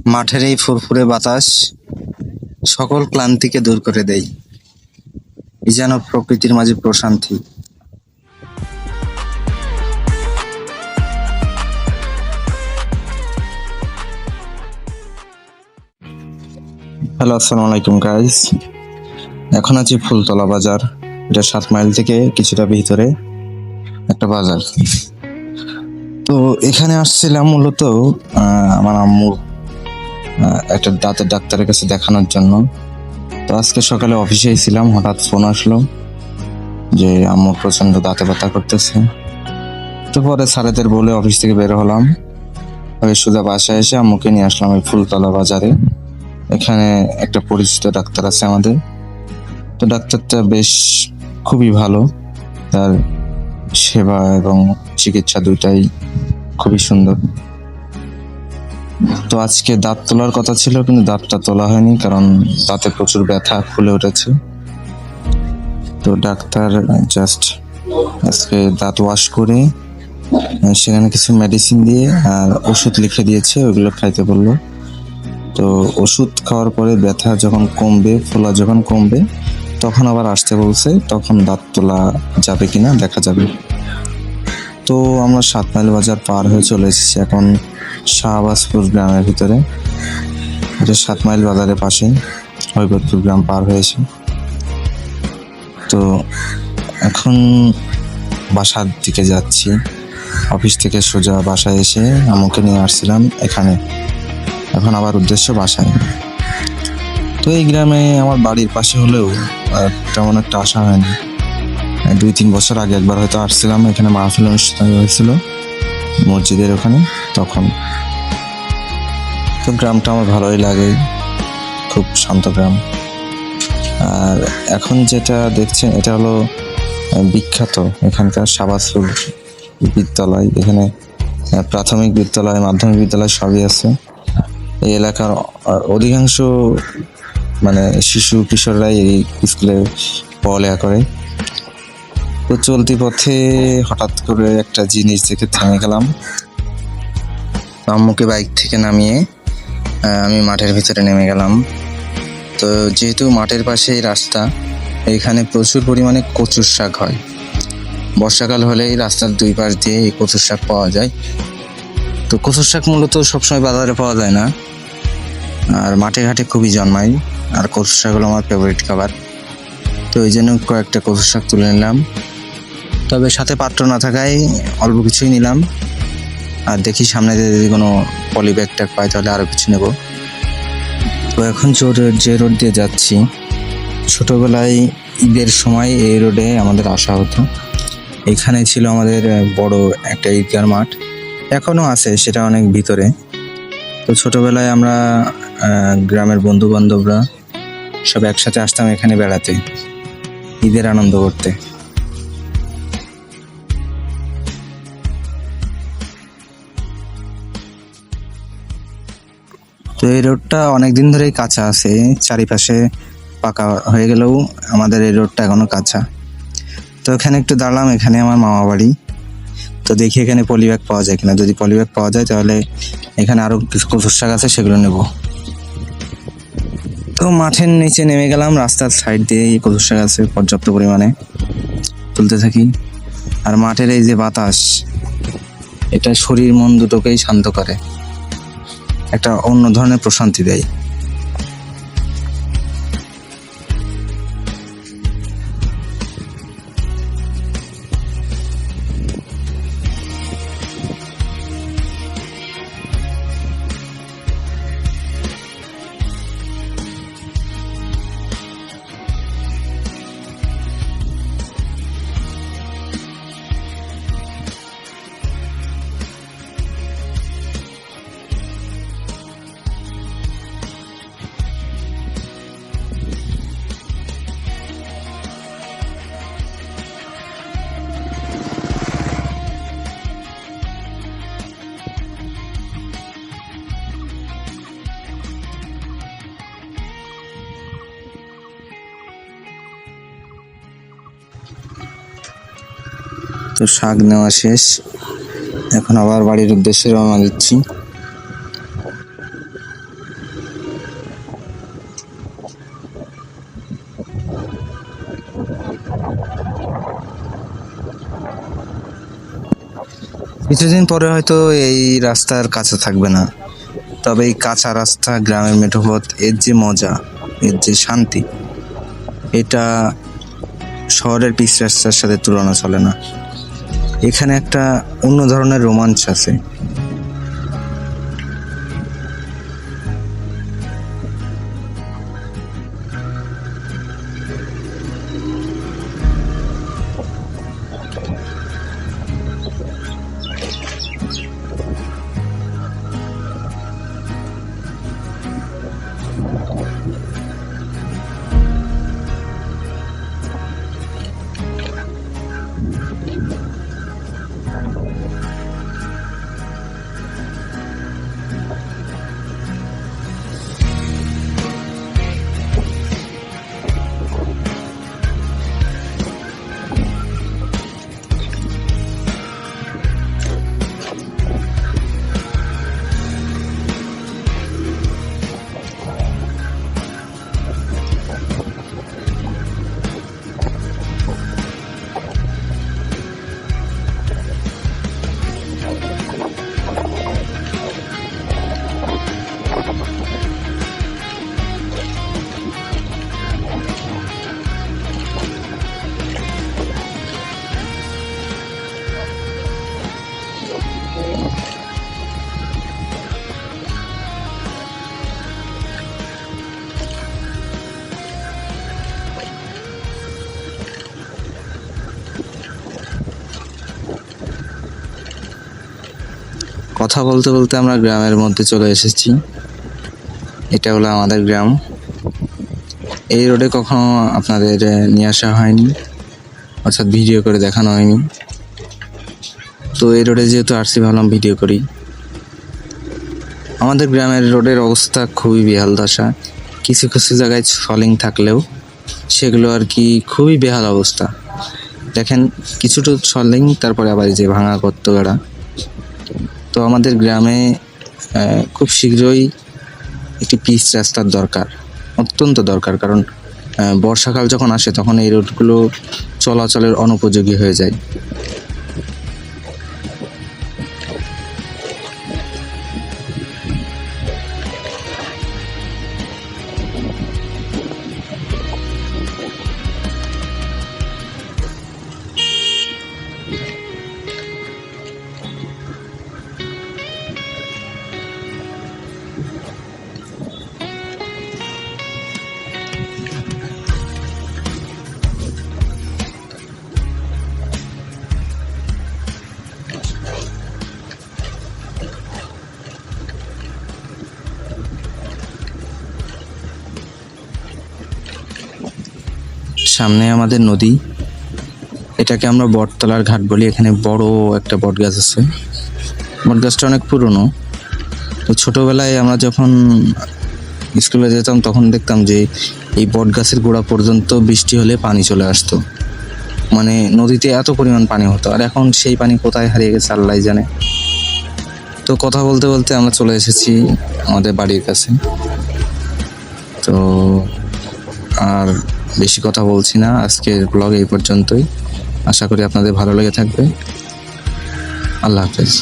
মাঠের এই ফুরফুরে বাতাস সকল ক্লান্তিকে দূর করে দেয়। এই যেন প্রকৃতির মাঝে প্রশান্তি। হ্যালো, আসসালামু আলাইকুম গাইস। এখন আছি ফুলতলা বাজার। এটা 7 মাইল থেকে কিছুটা ভিতরে একটা বাজার। তো এখানে আসছিলাম মূলত আমার আম্মুর একটা দাঁতের ডাক্তারের কাছে দেখানোর জন্য। তো আজকে সকালে অফিসেই ছিলাম, হঠাৎ ফোন আসলো যে আম্মুর প্রচন্ড দাঁতে ব্যথা করতেছে। তো পরে স্যারেদের বলে অফিস থেকে বের হলাম, সোজা বাসায় এসে আম্মুকে নিয়ে আসলাম এই ফুলতলা বাজারে। এখানে একটা পরিচিত ডাক্তার আছে আমাদের। তো ডাক্তারটা বেশ খুবই ভালো, তার সেবা এবং চিকিৎসা দুইটাই খুবই সুন্দর। তো আজকে দাঁত তোলার কথা ছিল, কিন্তু দাঁতটা তোলা হয়নি, কারণ দাঁতে প্রচুর ব্যথা ফুলে উঠেছে। তো ডাক্তার জাস্ট আজকে দাঁত ওয়াশ করে সেখানে কিছু মেডিসিন দিয়ে আর ওষুধ লিখে দিয়েছে, ওইগুলো খাইতে বললো। তো ওষুধ খাওয়ার পরে ব্যথা যখন কমবে, ফোলা যখন কমবে, তখন আবার আসতে বলছে, তখন দাঁত তোলা যাবে কিনা দেখা যাবে। তো আমরা 7 মাইল বাজার পার হয়ে চলে এসেছি এখন শাহবাজপুর গ্রামের ভিতরে। এটা 7 মাইল বাজারের পাশে হৈবতপুর গ্রাম পার হয়েছে। তো এখন বাসার দিকে যাচ্ছি। অফিস থেকে সোজা বাসায় এসে আম্মুকে নিয়ে আসছিলাম এখানে, এখন আবার উদ্দেশ্য বাসায়। তো এই গ্রামে আমার বাড়ির পাশে হলেও তেমন একটা আসা হয়নি। 2-3 বছর আগে একবার হয়তো আসছিলাম, এখানে মাহফিল অনুষ্ঠিত হয়েছিল মসজিদের ওখানে, তখন। তো গ্রামটা আমার ভালোই লাগে, খুব শান্ত গ্রাম। আর এখন যেটা দেখছেন এটা হলো বিখ্যাত এখানকার শাহবাজপুর বিদ্যালয়। এখানে প্রাথমিক বিদ্যালয়, মাধ্যমিক বিদ্যালয় সবই আছে। এই এলাকার অধিকাংশ শিশু কিশোররাই এই স্কুলে পড়ালেখা করে। তো চলতি পথে হঠাৎ করে একটা জিনিস দেখে থেমে গেলাম। আম্মুকে বাইক থেকে নামিয়ে আমি মাঠের ভিতরে নেমে গেলাম। তো যেহেতু মাঠের পাশেই রাস্তা, এখানে প্রচুর পরিমাণে কচুর শাক হয়। বর্ষাকাল হলেই রাস্তার 2 পাশ দিয়ে এই কচুর শাক পাওয়া যায়। তো কচুর শাক মূলত সবসময় বাজারে পাওয়া যায় না, আর মাঠে ঘাটে খুবই জন্মায়। আর কচুর শাক হলো আমার ফেভারিট খাবার। তো এই জন্য কয়েকটা কচুর শাক তুলে নিলাম, তবে সাথে পাত্র না থাকায় অল্প কিছুই নিলাম। আর দেখি সামনে যদি কোনো পলি ব্যাগ ট্যাগ পাই তাহলে আরও কিছু নেব। তো এখন যে রোড দিয়ে যাচ্ছি, ছোটোবেলায় ঈদের সময় এই রোডে আমাদের আসা হতো। এখানে ছিল আমাদের বড় একটা ঈদগাহ মাঠ, এখনও আছে, সেটা অনেক ভিতরে। তো ছোটোবেলায় আমরা গ্রামের বন্ধু বান্ধবরা সব একসাথে আসতাম এখানে বেড়াতে, ঈদের আনন্দ করতে। তো এই রোডটা অনেকদিন ধরেই কাঁচা আছে, চারিপাশে পাকা হয়ে গেলেও আমাদের এই রোডটা এখনো কাঁচা। তো এখানে একটু দাঁড়ালাম, এখানে আমার মামা বাড়ি। তো দেখি এখানে পলি ব্যাগ পাওয়া যায় কিনা, যদি পলি ব্যাগ পাওয়া যায় তাহলে এখানে আরও কিছু কচুর শাক আছে, সেগুলো নেব। তো মাঠের নিচে নেমে গেলাম, রাস্তার সাইড দিয়ে কচুর শাক আছে পর্যাপ্ত পরিমাণে, তুলতে থাকি। আর মাঠের এই যে বাতাস, এটা শরীর মন দুটোকেই শান্ত করে, একটা অন্য ধরনের প্রশান্তি দেয়। তো শাক নেওয়া শেষ, এখন আবার বাড়ির উদ্দেশ্যে রওনা দিচ্ছি। কিছুদিন পরে হয়তো এই রাস্তার কাছে থাকবে না, তবে এই কাঁচা রাস্তা, গ্রামের মেঠোপথ, এর যে মজা, এর যে শান্তি, এটা শহরের পিচ রাস্তার সাথে তুলনা চলে না। এখানে একটা অন্য ধরনের রোমাঞ্চ আছে। কথা বলতে বলতে আমরা গ্রামের মধ্যে চলে এসেছি। এটা হলো আমাদের গ্রাম। এই রোডে কখনো আপনাদের নিয়ে আসা হয়নি, অর্থাৎ ভিডিও করে দেখানো হয়নি। তো এই রোডে যেহেতু আসছি, ভাবলাম ভিডিও করি। আমাদের গ্রামের রোডের অবস্থা খুবই বেহাল দশা। কিছু কিছু জায়গায় সলিং থাকলেও সেগুলো আর কি খুবই বেহাল অবস্থা। দেখেন, কিছুটা সলিং, তারপরে আবার এই যে ভাঙা গর্ত গাড়া। তো আমাদের গ্রামে খুব শীঘ্রই একটি পিচ রাস্তার দরকার, অত্যন্ত দরকার। কারণ বর্ষাকাল যখন আসে তখন এই রোডগুলো চলাচলের অনুপযোগী হয়ে যায়। সামনে আমাদের নদী, এটাকে আমরা বটতলার ঘাট বলি। এখানে বড় একটা বট গাছ আছে। বট গাছটা অনেক পুরনো। তো ছোটবেলায় আমরা যখন স্কুলে যেতাম তখন দেখতাম যে এই বট গাছের গোড়া পর্যন্ত বৃষ্টি হলে পানি চলে আসতো, মানে নদীতে এত পরিমাণ পানি হতো। আর এখন সেই পানি কোথায় হারিয়ে গেছে আল্লাহ জানে। তো কথা বলতে বলতে আমরা চলে এসেছি আমাদের বাড়ির কাছে। তো আর বেশি কথা বলছি না, আজকের ব্লগ এই পর্যন্তই। আশা করি আপনাদের ভালো লেগে থাকবে। আল্লাহ হাফেজ।